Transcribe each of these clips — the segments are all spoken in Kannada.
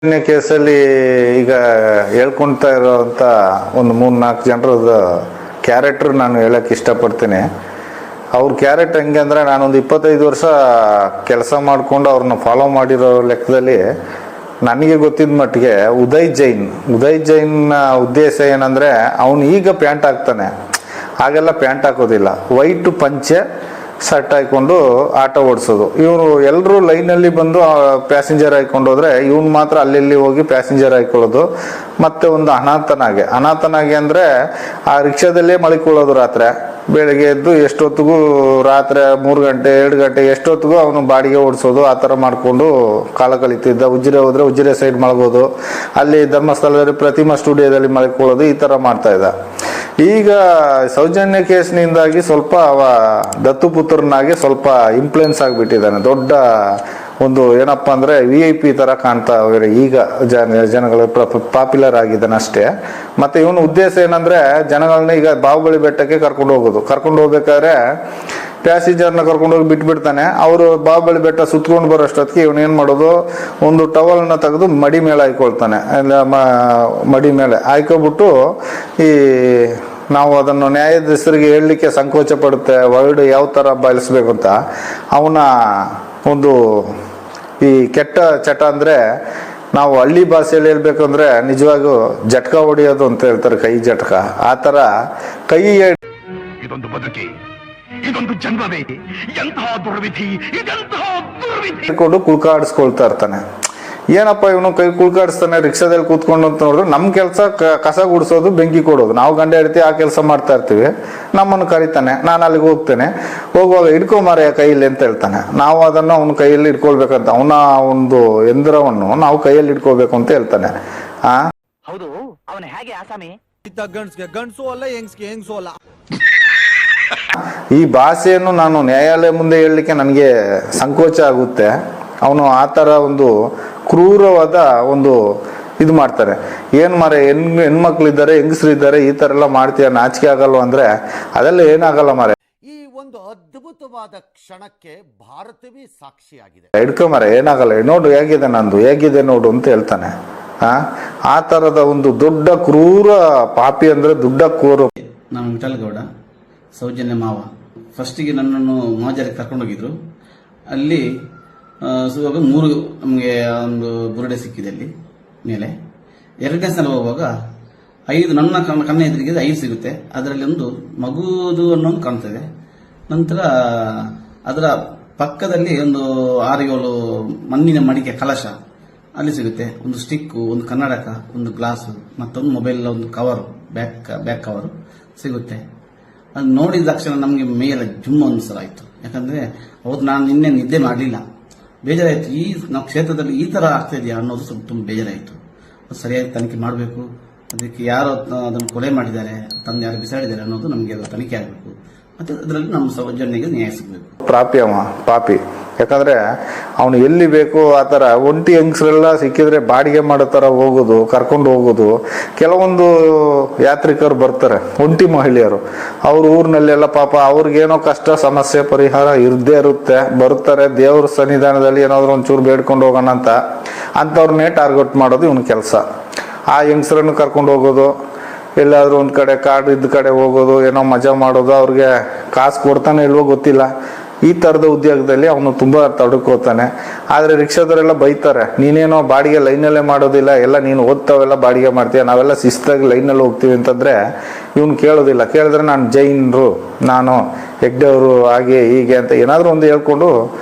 ಕೇಸಲ್ಲಿ ಈಗ ಹೇಳ್ಕೊಳ್ತಾ ಇರೋಂಥ ಒಂದು 3-4 ಜನರದ ಕ್ಯಾರೆಕ್ಟರ್ ನಾನು ಹೇಳಕ್ಕೆ ಇಷ್ಟಪಡ್ತೀನಿ. ಅವ್ರ ಕ್ಯಾರೆಕ್ಟರ್ ಹೆಂಗೆ ಅಂದರೆ, ನಾನೊಂದು 25 ವರ್ಷ ಕೆಲಸ ಮಾಡಿಕೊಂಡು ಅವ್ರನ್ನ ಫಾಲೋ ಮಾಡಿರೋ ಲೆಕ್ಕದಲ್ಲಿ ನನಗೆ ಗೊತ್ತಿದ್ದ ಮಟ್ಟಿಗೆ ಉದಯ್ ಜೈನ್ನ ಉದ್ದೇಶ ಏನಂದರೆ, ಅವನು ಈಗ ಪ್ಯಾಂಟ್ ಹಾಕ್ತಾನೆ, ಹಾಗೆಲ್ಲ ಪ್ಯಾಂಟ್ ಹಾಕೋದಿಲ್ಲ, ವೈಟ್ ಪಂಚೆ ಶರ್ಟ್ ಹಾಕ್ಕೊಂಡು ಆಟೋ ಓಡಿಸೋದು. ಇವರು ಎಲ್ಲರೂ ಲೈನಲ್ಲಿ ಬಂದು ಪ್ಯಾಸೆಂಜರ್ ಹಾಕ್ಕೊಂಡು ಹೋದ್ರೆ ಇವನು ಮಾತ್ರ ಅಲ್ಲಿ ಹೋಗಿ ಪ್ಯಾಸೆಂಜರ್ ಹಾಕೊಳ್ಳೋದು. ಮತ್ತೆ ಒಂದು ಅನಾಥನಾಗೆ ಅಂದರೆ ಆ ರಿಕ್ಷಾದಲ್ಲೇ ಮಲಿಕೊಳ್ಳೋದು. ಬೆಳಗ್ಗೆ ಎದ್ದು ಎಷ್ಟೊತ್ತಿಗೂ ರಾತ್ರಿ 3 ಗಂಟೆ 2 ಗಂಟೆ ಎಷ್ಟೊತ್ತಿಗೂ ಅವನು ಬಾಡಿಗೆ ಓಡಿಸೋದು. ಆ ಥರ ಮಾಡಿಕೊಂಡು ಕಾಲ ಕಳೀತಿದ್ದ. ಉಜಿರೆ ಹೋದ್ರೆ ಉಜಿರೆ ಸೈಡ್ ಮಲಗೋದು, ಅಲ್ಲಿ ಧರ್ಮಸ್ಥಳದಲ್ಲಿ ಪ್ರತಿಮಾ ಸ್ಟುಡಿಯೋದಲ್ಲಿ ಮಲ್ಕೊಳ್ಳೋದು, ಈ ಥರ ಮಾಡ್ತಾ ಇದ್ದ. ಈಗ ಸೌಜನ್ಯ ಕೇಸ್ನಿಂದಾಗಿ ಸ್ವಲ್ಪ ಅವ ದತ್ತುಪುತ್ರನಾಗಿ ಸ್ವಲ್ಪ ಇನ್ಫ್ಲುಯೆನ್ಸ್ ಆಗಿಬಿಟ್ಟಿದ್ದಾನೆ. ದೊಡ್ಡ ಒಂದು ಏನಪ್ಪ ಅಂದರೆ VIP ಥರ ಕಾಣ್ತಾ ಈಗ ಜನಗಳು ಪಾಪ್ಯುಲರ್ ಆಗಿದ್ದಾನೆ ಅಷ್ಟೇ. ಮತ್ತು ಇವನ ಉದ್ದೇಶ ಏನಂದರೆ, ಜನಗಳನ್ನ ಈಗ ಬಾಹುಬಲಿ ಬೆಟ್ಟಕ್ಕೆ ಕರ್ಕೊಂಡು ಹೋಗ್ಬೇಕಾದ್ರೆ ಪ್ಯಾಸೆಂಜರ್ನ ಕರ್ಕೊಂಡೋಗಿ ಬಿಟ್ಬಿಡ್ತಾನೆ. ಅವರು ಬಾಹುಬಲಿ ಬೆಟ್ಟ ಸುತ್ಕೊಂಡು ಬರೋಷ್ಟೊತ್ತಿಗೆ ಇವನು ಏನು ಮಾಡೋದು, ಒಂದು ಟವಲ್ನ ತೆಗೆದು ಮಡಿ ಮೇಲೆ ಹಾಕೊಳ್ತಾನೆ. ಮಡಿ ಮೇಲೆ ಹಾಕೋಬಿಟ್ಟು ನಾವು ಅದನ್ನು ನ್ಯಾಯದ ಹೆಸರಿಗೆ ಹೇಳಲಿಕ್ಕೆ ಸಂಕೋಚ ಪಡುತ್ತೆ, ವರ್ಡ್ ಯಾವ ಥರ ಬಳಸಬೇಕು ಅಂತ. ಅವನ ಒಂದು ಈ ಕೆಟ್ಟ ಚಟ ಅಂದರೆ, ನಾವು ಹಳ್ಳಿ ಭಾಷೆಯಲ್ಲಿ ಹೇಳ್ಬೇಕಂದ್ರೆ ನಿಜವಾಗೂ ಜಟ್ಕ ಹೊಡೆಯೋದು ಅಂತ ಹೇಳ್ತಾರೆ, ಕೈ ಜಟ್ಕ. ಆ ಥರ ಕೈ ಇದೊಂದು ಬದುಕಿ, ಇದೊಂದು ಜನ್ಮವೇ, ಎಂತಹ ದುರ್ವಿಧಿ, ಇದೆಂತಹ ದುರ್ವಿಧಿ ಕೊಂಡು ಕುಳ್ಕಾಡಿಸ್ಕೊಳ್ತಾ ಇರ್ತಾನೆ. ಏನಪ್ಪ ಇವನು ಕೈ ಕುಳ್ಕಾಡಿಸ್ತಾನೆ ರಿಕ್ಷಾದಲ್ಲಿ ಕೂತ್ಕೊಂಡು ಅಂತ ನೋಡಿದ್ರೆ, ನಮ್ಮ ಕೆಲಸ ಕಸ ಗುಡಿಸೋದು, ಬೆಂಕಿ ಕೊಡೋದು. ನಾವು ಗಂಡ ಹೆಂಡತಿ ಆ ಕೆಲಸ ಮಾಡ್ತಾ ಇರ್ತೀವಿ. ನಮ್ಮನ್ನು ಕರಿತಾನೆ, ನಾನು ಅಲ್ಲಿಗೆ ಹೋಗ್ತೇನೆ. ಹೋಗುವಾಗ ಹಿಡ್ಕೊಂಬಾರ ಕೈಯಲ್ಲಿ ಅಂತ ಹೇಳ್ತಾನೆ. ನಾವು ಅದನ್ನು ಅವನ ಕೈಯಲ್ಲಿ ಇಟ್ಕೊಳ್ಬೇಕಂತ, ಅವನ ಒಂದು ಯಂತ್ರವನ್ನು ನಾವು ಕೈಯಲ್ಲಿ ಇಟ್ಕೊಳ್ಬೇಕು ಅಂತ ಹೇಳ್ತಾನೆ. ಹೌದು, ಅವನು ಹೇಗೆ ಆಸಾಮಿ? ಗಂಡ್ಸು ಅಲ್ಲ, ಹೆಂಗ್ಸು ಅಲ್ಲ. ಈ ಭಾಷೆಯನ್ನು ನಾನು ನ್ಯಾಯಾಲಯ ಮುಂದೆ ಹೇಳಲಿಕ್ಕೆ ನನಗೆ ಸಂಕೋಚ ಆಗುತ್ತೆ. ಅವನು ಆ ಥರ ಒಂದು ಕ್ರೂರವಾದ ಒಂದು ಇದು ಮಾಡ್ತಾರೆ. ಏನು ಮಾರೆ, ಹೆಣ್ಮಕ್ಳಿದ್ದಾರೆ, ಹೆಂಗಸರಿದ್ದಾರೆ, ಈ ಥರ ಎಲ್ಲ ಮಾಡ್ತೀಯ, ನಾಚಿಕೆ ಆಗಲ್ವ ಅಂದರೆ ಅದೆಲ್ಲ ಏನಾಗಲ್ಲ ಮಾರೆ. ಈ ಒಂದು ಅದ್ಭುತವಾದ ಕ್ಷಣಕ್ಕೆ ಭಾರತವೇ ಸಾಕ್ಷಿಯಾಗಿದೆ. ಹಿಡ್ಕೊಂಬಾರೆ, ಏನಾಗಲ್ಲ, ನೋಡು ಹೇಗಿದೆ ನೋಡು ಅಂತ ಹೇಳ್ತಾನೆ. ಆ ಥರದ ಒಂದು ದೊಡ್ಡ ಕ್ರೂರ ಪಾಪಿ ಅಂದರೆ ದೊಡ್ಡ ಕೋರು. ನಾನು ವಿಠಲಗೌಡ, ಸೌಜನ್ಯ ಮಾವ. ಫಸ್ಟಿಗೆ ನನ್ನನ್ನು ಮಾಜರಿಗೆ ಕರ್ಕೊಂಡೋಗಿದ್ರು. ಅಲ್ಲಿ ಸುವಾಗ 3 ನಮಗೆ ಒಂದು ಬುರುಡೆ ಸಿಕ್ಕಿದೆ ಅಲ್ಲಿ ಮೇಲೆ. 2ನೇ ಸಲ ಹೋಗುವಾಗ 5 ನನ್ನ ಕಣ್ಣ ಎದುರಿಗೆ 5 ಸಿಗುತ್ತೆ. ಅದರಲ್ಲಿ ಒಂದು ಮಗುದು ಅನ್ನೋದು ಕಾಣ್ತದೆ. ನಂತರ ಅದರ ಪಕ್ಕದಲ್ಲಿ ಒಂದು 6-7 ಮಣ್ಣಿನ ಮಡಿಕೆ ಕಲಶ ಅಲ್ಲಿ ಸಿಗುತ್ತೆ. ಒಂದು ಸ್ಟಿಕ್ಕು, ಒಂದು ಕನ್ನಡಕ, ಒಂದು ಗ್ಲಾಸು, ಮತ್ತೊಂದು ಮೊಬೈಲ್, ಒಂದು ಕವರು, ಬ್ಯಾಕ್ ಕವರು ಸಿಗುತ್ತೆ. ಅದು ನೋಡಿದ ತಕ್ಷಣ ನಮಗೆ ಮೇಲೆ ಜುಮ್ಮ ಒಂದು ಸಲ ಆಯಿತು. ಯಾಕಂದರೆ ಅವತ್ತು ನಾನು ನಿನ್ನೆ ನಿದ್ದೆ ಮಾಡಲಿಲ್ಲ, ಬೇಜಾರಾಯಿತು. ನಾವು ಕ್ಷೇತ್ರದಲ್ಲಿ ಈ ಥರ ಆಗ್ತಾ ಇದೆಯಾ ಅನ್ನೋದು ಸ್ವಲ್ಪ ತುಂಬ ಬೇಜಾರಾಯಿತು. ಸರಿಯಾಗಿ ತನಿಖೆ ಮಾಡಬೇಕು, ಅದಕ್ಕೆ ಯಾರು ಅದನ್ನು ಕೊಲೆ ಮಾಡಿದ್ದಾರೆ, ತಂದು ಯಾರು ಬಿಸಾಡಿದ್ದಾರೆ ಅನ್ನೋದು ನಮಗೆ ಅದು ತನಿಖೆ ಆಗಬೇಕು. ಮತ್ತು ಅದರಲ್ಲಿ ನಮ್ಮ ಸೌಜನ್ಯಗೆ ನ್ಯಾಯ ಸಿಗಬೇಕು. ಪಾಪಿ ಯಾಕಂದರೆ ಅವನು ಎಲ್ಲಿ ಬೇಕು ಆ ಥರ ಒಂಟಿ ಹೆಂಗಸರೆಲ್ಲ ಸಿಕ್ಕಿದ್ರೆ ಬಾಡಿಗೆ ಮಾಡೋ ಥರ ಹೋಗೋದು, ಕರ್ಕೊಂಡು ಹೋಗೋದು. ಕೆಲವೊಂದು ಯಾತ್ರಿಕರು ಬರ್ತಾರೆ, ಒಂಟಿ ಮಹಿಳೆಯರು, ಅವ್ರ ಊರಿನಲ್ಲೆಲ್ಲ ಪಾಪ ಅವ್ರಿಗೇನೋ ಕಷ್ಟ ಸಮಸ್ಯೆ ಪರಿಹಾರ ಇರದೇ ಇರುತ್ತೆ, ಬರ್ತಾರೆ. ದೇವ್ರ ಸನ್ನಿಧಾನದಲ್ಲಿ ಏನಾದರೂ ಒಂಚೂರು ಬೇಡ್ಕೊಂಡು ಹೋಗೋಣ ಅಂಥವ್ರನ್ನೇ ಟಾರ್ಗೆಟ್ ಮಾಡೋದು ಇವನ ಕೆಲಸ. ಆ ಹೆಂಗಸರನ್ನು ಕರ್ಕೊಂಡು ಹೋಗೋದು, ಎಲ್ಲಾದರೂ ಒಂದು ಕಡೆ ಕಾಡು ಇದ್ದ ಕಡೆ ಹೋಗೋದು, ಏನೋ ಮಜಾ ಮಾಡೋದು. ಅವ್ರಿಗೆ ಕಾಸು ಕೊಡ್ತಾನೆ ಇಲ್ವೋ ಗೊತ್ತಿಲ್ಲ. ಈ ಥರದ ಉದ್ಯೋಗದಲ್ಲಿ ಅವನು ತುಂಬ ತಡ್ಕೋತಾನೆ. ಆದರೆ ರಿಕ್ಷಾದವರೆಲ್ಲ ಬೈತಾರೆ, ನೀನೇನೋ ಬಾಡಿಗೆ ಲೈನಲ್ಲೇ ಮಾಡೋದಿಲ್ಲ, ಎಲ್ಲ ನೀನು ಓದ್ತಾವೆಲ್ಲ ಬಾಡಿಗೆ ಮಾಡ್ತೀಯ, ನಾವೆಲ್ಲ ಶಿಸ್ತಾಗಿ ಲೈನಲ್ಲಿ ಹೋಗ್ತೀವಿ ಅಂತಂದರೆ ಇವನು ಕೇಳೋದಿಲ್ಲ. ಕೇಳಿದ್ರೆ ನಾನು ಜೈನರು, ನಾನು ಹೆಗ್ಡೆಯವರು, ಹಾಗೆ ಹೀಗೆ ಅಂತ ಏನಾದರೂ ಒಂದು ಹೇಳ್ಕೊಂಡು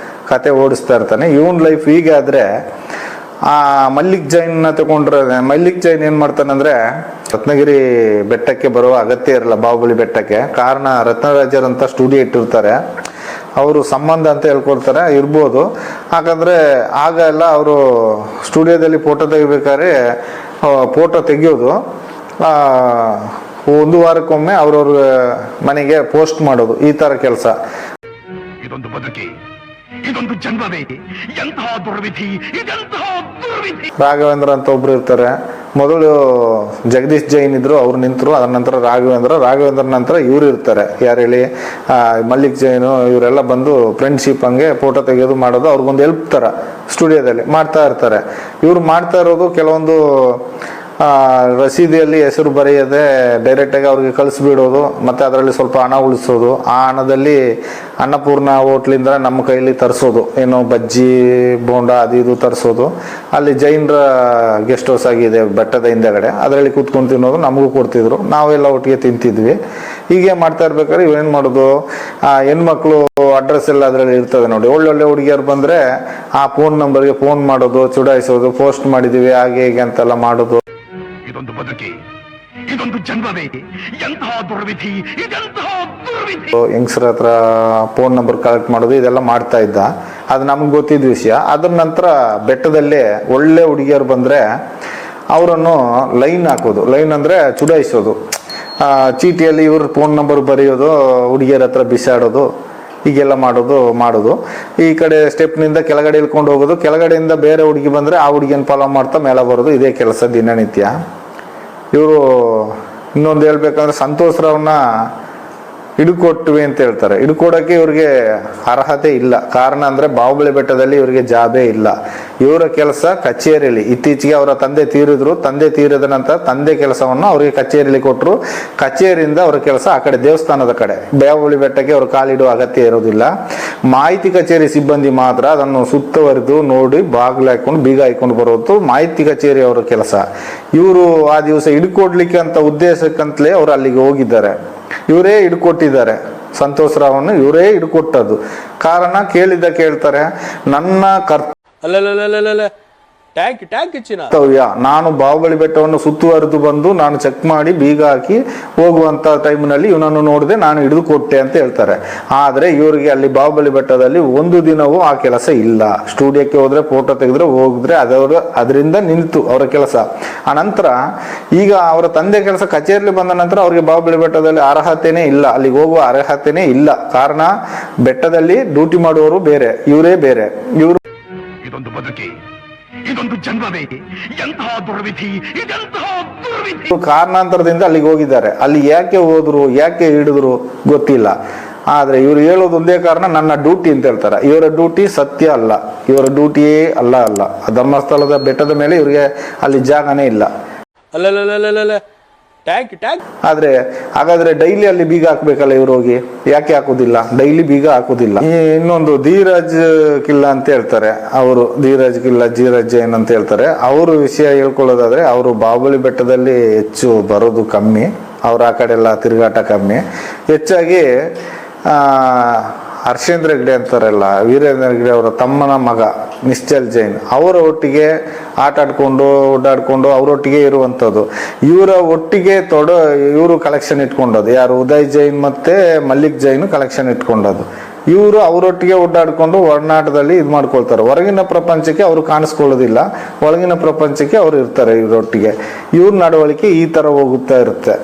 ಕತೆ ಓಡಿಸ್ತಾ ಇರ್ತಾನೆ. ಇವನ್ ಲೈಫ್ ಹೀಗೆ ಆದರೆ ಆ ಮಲ್ಲಿಕ್ ಜೈನ್ನ ತಗೊಂಡ್ರೆ, ಮಲ್ಲಿಕ್ ಜೈನ್ ಏನು ಮಾಡ್ತಾನಂದ್ರೆ, ರತ್ನಗಿರಿ ಬೆಟ್ಟಕ್ಕೆ ಬರುವ ಅಗತ್ಯ ಇರಲ್ಲ ಬಾಹುಬಲಿ ಬೆಟ್ಟಕ್ಕೆ. ಕಾರಣ, ರತ್ನರಾಜರಂತ ಸ್ಟುಡಿಯೋ ಇಟ್ಟಿರ್ತಾರೆ, ಅವರು ಸಂಬಂಧ ಅಂತ ಹೇಳ್ಕೊಡ್ತಾರೆ, ಇರ್ಬೋದು. ಯಾಕಂದರೆ ಆಗ ಎಲ್ಲ ಅವರು ಸ್ಟುಡಿಯೋದಲ್ಲಿ ಫೋಟೋ ತೆಗಿಬೇಕಾದ್ರೆ ಫೋಟೋ ತೆಗಿಯೋದು 1 ವಾರಕ್ಕೊಮ್ಮೆ ಅವ್ರವ್ರ ಮನೆಗೆ ಪೋಸ್ಟ್ ಮಾಡೋದು, ಈ ಥರ ಕೆಲಸ. ಇದೊಂದು ಬದುಕಿ, ಇದೊಂದು ಜನ್ಮವೇ, ಎಂತಹ ದುರ್ವಿಧಿ, ಇದೆಂತಹ ದುರ್ವಿಧಿ. ರಾಘವೇಂದ್ರ ಅಂತ ಒಬ್ರು ಇರ್ತಾರೆ, ಮೊದಲು ಜಗದೀಶ್ ಜೈನ್ ಇದ್ರು, ಅವ್ರು ನಿಂತರು. ಅದರ ನಂತರ ರಾಘವೇಂದ್ರ ನಂತರ ಇವ್ರು ಇರ್ತಾರೆ. ಯಾರು ಹೇಳಿ, ಮಲ್ಲಿಕ್ ಜೈನು, ಇವರೆಲ್ಲ ಬಂದು ಫ್ರೆಂಡ್ಶಿಪ್ ಹಂಗೆ ಫೋಟೋ ತೆಗೆಯೋದು ಮಾಡೋದು, ಅವ್ರಿಗೊಂದು ಹೆಲ್ಪ್ ಥರ ಸ್ಟುಡಿಯೋದಲ್ಲಿ ಮಾಡ್ತಾ ಇರ್ತಾರೆ. ಇವ್ರು ಮಾಡ್ತಾ ಇರೋದು ಕೆಲವೊಂದು ರಸೀದಿಯಲ್ಲಿ ಹೆಸರು ಬರೆಯದೆ ಡೈರೆಕ್ಟಾಗಿ ಅವ್ರಿಗೆ ಕಳಿಸ್ಬಿಡೋದು, ಮತ್ತು ಅದರಲ್ಲಿ ಸ್ವಲ್ಪ ಹಣ ಉಳಿಸೋದು. ಆ ಹಣದಲ್ಲಿ ಅನ್ನಪೂರ್ಣ ಹೋಟ್ಲಿಂದ ನಮ್ಮ ಕೈಯಲ್ಲಿ ತರಿಸೋದು, ಏನು ಬಜ್ಜಿ ಬೋಂಡ ಅದು ಇದು ತರಿಸೋದು. ಅಲ್ಲಿ ಜೈನರ ಗೆಸ್ಟ್ ಹೌಸ್ ಆಗಿದೆ ಬೆಟ್ಟದ ಹಿಂದೆಗಡೆ, ಅದರಲ್ಲಿ ಕೂತ್ಕೊಂಡು ತಿನ್ನೋದು, ನಮಗೂ ಕೊಡ್ತಿದ್ರು, ನಾವೆಲ್ಲ ಒಟ್ಟಿಗೆ ತಿಂತಿದ್ವಿ. ಹೀಗೆ ಮಾಡ್ತಾ ಇರ್ಬೇಕಾದ್ರೆ ಇವೇನು ಮಾಡೋದು, ಹೆಣ್ಮಕ್ಳು ಅಡ್ರೆಸ್ ಎಲ್ಲ ಅದರಲ್ಲಿ ಇರ್ತದೆ ನೋಡಿ. ಒಳ್ಳೊಳ್ಳೆ ಹುಡುಗಿಯರು ಬಂದರೆ ಆ ಫೋನ್ ನಂಬರ್ಗೆ ಫೋನ್ ಮಾಡೋದು, ಚುಡಾಯಿಸೋದು, ಪೋಸ್ಟ್ ಮಾಡಿದ್ದೀವಿ ಹಾಗೆ ಹೀಗೆ ಅಂತೆಲ್ಲ ಮಾಡೋದು. ಇದೊಂದು ಬದುಕಿ, ಇದೊಂದು ಜನ್ಮವೇ, ಎಂತಹ ದುರ್ವಿಧಿ, ಇದೆಂತಹ ದುರ್ವಿಧಿ. ಹೆಂಗಸ್ರ ಹತ್ರ ಫೋನ್ ನಂಬರ್ ಕಲೆಕ್ಟ್ ಮಾಡೋದು, ಇದೆಲ್ಲ ಮಾಡ್ತಾ ಇದ್ದ. ಅದು ನಮ್ಗೆ ಗೊತ್ತಿದ್ದ ವಿಷಯ. ಅದ್ರ ನಂತರ ಬೆಟ್ಟದಲ್ಲೇ ಒಳ್ಳೆ ಹುಡುಗಿಯರು ಬಂದರೆ ಅವರನ್ನು ಲೈನ್ ಹಾಕೋದು. ಲೈನ್ ಅಂದರೆ ಚುಡಾಯಿಸೋದು. ಚೀಟಿಯಲ್ಲಿ ಇವ್ರ ಫೋನ್ ನಂಬರ್ ಬರೆಯೋದು, ಹುಡುಗಿಯರ ಹತ್ರ ಬಿಸಾಡೋದು, ಹೀಗೆಲ್ಲ ಮಾಡೋದು. ಈ ಕಡೆ ಸ್ಟೆಪ್ನಿಂದ ಕೆಳಗಡೆ ಇಳ್ಕೊಂಡು ಹೋಗೋದು. ಕೆಳಗಡೆಯಿಂದ ಬೇರೆ ಹುಡುಗಿ ಬಂದರೆ ಆ ಹುಡುಗಿಯನ್ನು ಫಾಲೋ ಮಾಡ್ತಾ ಮೇಲೆ ಬರೋದು. ಇದೇ ಕೆಲಸ ದಿನನಿತ್ಯ. ಇವರು ಇನ್ನೊಂದು ಹೇಳ್ಬೇಕಂದ್ರೆ ಸಂತೋಷ್ ರಾವ್ನ ಹಿಡ್ಕೊಟ್ವಿ ಅಂತ ಹೇಳ್ತಾರೆ. ಹಿಡ್ಕೊಡೋಕ್ಕೆ ಇವ್ರಿಗೆ ಅರ್ಹತೆ ಇಲ್ಲ. ಕಾರಣ ಅಂದರೆ ಬಾಹುಬಲಿ ಬೆಟ್ಟದಲ್ಲಿ ಇವರಿಗೆ ಜಾಬೇ ಇಲ್ಲ. ಇವರ ಕೆಲಸ ಕಚೇರಿಯಲ್ಲಿ. ಇತ್ತೀಚೆಗೆ ಅವರ ತಂದೆ ತೀರಿದ್ರು. ತಂದೆ ತೀರಿದ ನಂತರ ತಂದೆ ಕೆಲಸವನ್ನು ಅವರಿಗೆ ಕಚೇರಿಯಲ್ಲಿ ಕೊಟ್ಟರು. ಕಚೇರಿಯಿಂದ ಅವರ ಕೆಲಸ ಆ ಕಡೆ ದೇವಸ್ಥಾನದ ಕಡೆ. ಬಾಹುಬಲಿ ಬೆಟ್ಟಕ್ಕೆ ಅವರು ಕಾಲಿಡುವ ಅಗತ್ಯ ಇರೋದಿಲ್ಲ. ಮಾಹಿತಿ ಕಚೇರಿ ಸಿಬ್ಬಂದಿ ಮಾತ್ರ ಅದನ್ನು ಸುತ್ತುವರಿದು ನೋಡಿ ಬಾಗಿಲು ಹಾಕೊಂಡು ಬೀಗ ಹಾಕೊಂಡು ಬರೋದು ಮಾಹಿತಿ ಕಚೇರಿ ಅವರ ಕೆಲಸ. ಇವರು ಆ ದಿವಸ ಹಿಡ್ಕೊಡ್ಲಿಕ್ಕೆ ಅಂತ ಉದ್ದೇಶಕ್ಕಂತಲೇ ಅವರು ಅಲ್ಲಿಗೆ ಹೋಗಿದ್ದಾರೆ. ಇವರೇ ಹಿಡ್ಕೊಟ್ಟಿದ್ದಾರೆ. ಸಂತೋಷ್ ರಾವ್ನ ಇವರೇ ಹಿಡ್ಕೊಟ್ಟದ್ದು. ಕಾರಣ ಕೇಳಿದ್ದ ಕೇಳ್ತಾರೆ, ನನ್ನ ಕರ್ತವ್ಯ, ನಾನು ಬಾಹುಬಲಿ ಬೆಟ್ಟವನ್ನು ಸುತ್ತುವರೆದು ಬಂದು ನಾನು ಚೆಕ್ ಮಾಡಿ ಬೀಗ ಹಾಕಿ ಹೋಗುವಂತ ಟೈಮ್ನಲ್ಲಿ ಇವನನ್ನು ನೋಡಿದೆ, ನಾನು ಹಿಡಿದು ಕೊಟ್ಟೆ ಅಂತ ಹೇಳ್ತಾರೆ. ಆದ್ರೆ ಇವರಿಗೆ ಅಲ್ಲಿ ಬಾಹುಬಲಿ ಬೆಟ್ಟದಲ್ಲಿ ಒಂದು ದಿನವೂ ಆ ಕೆಲಸ ಇಲ್ಲ. ಸ್ಟುಡಿಯೋಕ್ಕೆ ಹೋದ್ರೆ ಫೋಟೋ ತೆಗೆದ್ರೆ ಹೋಗಿದ್ರೆ ಅದರಿಂದ ನಿಂತು ಅವರ ಕೆಲಸ. ಆ ನಂತರ ಈಗ ಅವರ ತಂದೆ ಕೆಲಸ ಕಚೇರಿಯಲ್ಲಿ ಬಂದ ನಂತರ ಅವ್ರಿಗೆ ಬಾಹುಬಲಿ ಬೆಟ್ಟದಲ್ಲಿ ಅರ್ಹತೆನೇ ಇಲ್ಲ, ಅಲ್ಲಿಗೆ ಹೋಗುವ ಅರ್ಹತೆನೇ ಇಲ್ಲ. ಕಾರಣ ಬೆಟ್ಟದಲ್ಲಿ ಡ್ಯೂಟಿ ಮಾಡುವವರು ಬೇರೆ, ಇವರೇ ಬೇರೆ. ಇವರು ಇದೊಂದು ಬದುಕಿ, ಇದೊಂದು ಜನ್ಮವೇ, ಎಂತಹ ದುರ್ವಿಧಿ, ಇದೆಂತಹ ದುರ್ವಿಧಿ. ಕಾರಣಾಂತರದಿಂದ ಅಲ್ಲಿಗೆ ಹೋಗಿದ್ದಾರೆ. ಅಲ್ಲಿ ಯಾಕೆ ಹೋದ್ರು, ಯಾಕೆ ಹಿಡಿದ್ರು ಗೊತ್ತಿಲ್ಲ. ಆದ್ರೆ ಇವ್ರು ಹೇಳೋದು ಒಂದೇ ಕಾರಣ, ನನ್ನ ಡ್ಯೂಟಿ ಅಂತ ಹೇಳ್ತಾರೆ. ಇವರ ಡ್ಯೂಟಿ ಸತ್ಯ ಅಲ್ಲ, ಇವರ ಡ್ಯೂಟಿಯೇ ಅಲ್ಲ. ಧರ್ಮಸ್ಥಳದ ಬೆಟ್ಟದ ಮೇಲೆ ಇವರಿಗೆ ಅಲ್ಲಿ ಜಾಗನೇ ಇಲ್ಲ. ಆದ್ರೆ ಹಾಗಾದ್ರೆ ಡೈಲಿ ಅಲ್ಲಿ ಬೀಗ ಹಾಕ್ಬೇಕಲ್ಲ ಇವ್ರು ಹೋಗಿ, ಯಾಕೆ ಹಾಕುದಿಲ್ಲ? ಡೈಲಿ ಬೀಗ ಹಾಕುದಿಲ್ಲ. ಇನ್ನೊಂದು ಧೀರಜ್ ಕಿಲ್ಲಾ ಅಂತ ಹೇಳ್ತಾರೆ ಅವರು, ಧೀರಜ್ ಕಿಲ್ಲಾ, ಧೀರಜ್ ಜೈನ್ ಅಂತ ಹೇಳ್ತಾರೆ. ಅವರು ವಿಷಯ ಹೇಳ್ಕೊಳ್ಳೋದಾದ್ರೆ, ಅವರು ಬಾಹುಬಲಿ ಬೆಟ್ಟದಲ್ಲಿ ಹೆಚ್ಚು ಬರೋದು ಕಮ್ಮಿ, ಅವ್ರ ಆ ಕಡೆ ಎಲ್ಲ ತಿರುಗಾಟ ಕಮ್ಮಿ. ಹೆಚ್ಚಾಗಿ ಹರ್ಷೇಂದ್ರ ಹೆಗ್ಡೆ ಅಂತಾರಲ್ಲ, ವೀರೇಂದ್ರ ಹೆಗ್ಡೆ ಅವರ ತಮ್ಮನ ಮಗ ನಿಶ್ಚಲ್ ಜೈನ್, ಅವರ ಒಟ್ಟಿಗೆ ಆಟ ಆಡ್ಕೊಂಡು ಓಡಾಡ್ಕೊಂಡು ಅವರೊಟ್ಟಿಗೆ ಇರುವಂಥದ್ದು. ಇವರ ಒಟ್ಟಿಗೆ ಇವರು ಕಲೆಕ್ಷನ್ ಇಟ್ಕೊಂಡದ್ದು ಯಾರು? ಉದಯ್ ಜೈನ್ ಮತ್ತೆ ಮಲ್ಲಿಕ್ ಜೈನ್ ಕಲೆಕ್ಷನ್ ಇಟ್ಕೊಂಡದ್ದು. ಇವರು ಅವರೊಟ್ಟಿಗೆ ಓಡಾಡ್ಕೊಂಡು ಒಡನಾಟದಲ್ಲಿ ಇದು ಮಾಡ್ಕೊಳ್ತಾರೆ. ಹೊರಗಿನ ಪ್ರಪಂಚಕ್ಕೆ ಅವರು ಕಾಣಿಸ್ಕೊಳ್ಳೋದಿಲ್ಲ, ಒಳಗಿನ ಪ್ರಪಂಚಕ್ಕೆ ಅವರು ಇರ್ತಾರೆ ಇವರೊಟ್ಟಿಗೆ. ಇವ್ರ ನಡವಳಿಕೆ ಈ ತರ ಹೋಗುತ್ತಾ ಇರುತ್ತೆ.